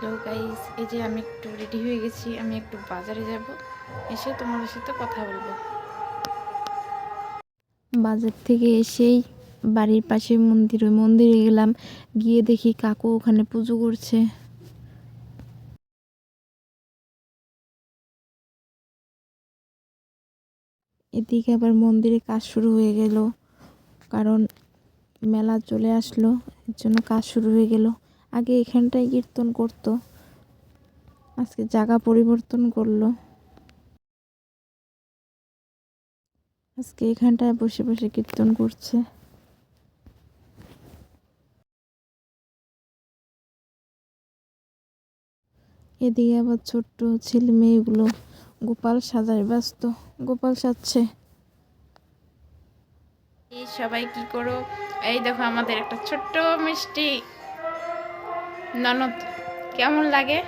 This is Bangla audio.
হ্যালো গাইস, এই যে আমি একটু রেডি হয়ে গেছি। আমি একটু বাজারে যাব, এসে তোমাদের সাথে কথা বলবো। বাজার থেকে এসেই বাড়ির পাশে ওই মন্দিরে গেলাম। গিয়ে দেখি কাকু ওখানে পুজো করছে। এদিকে আবার মন্দিরে কাজ শুরু হয়ে গেল, কারণ মেলা চলে আসলো, এর জন্য কাজ শুরু হয়ে গেল। আগে এখানটায় কীর্তন করতো, আজকে জায়গা পরিবর্তন করলো। আজকে এখানটায় বসে বসে কীর্তন করছে। এদিকে আবার ছোট্ট ছেলে মেয়েগুলো গোপাল সাজায় ব্যস্ত, গোপাল সাজছে। এই সবাই কি করো? এই দেখো আমাদের একটা ছোট্ট মিষ্টি ননদ, কেমন লাগে?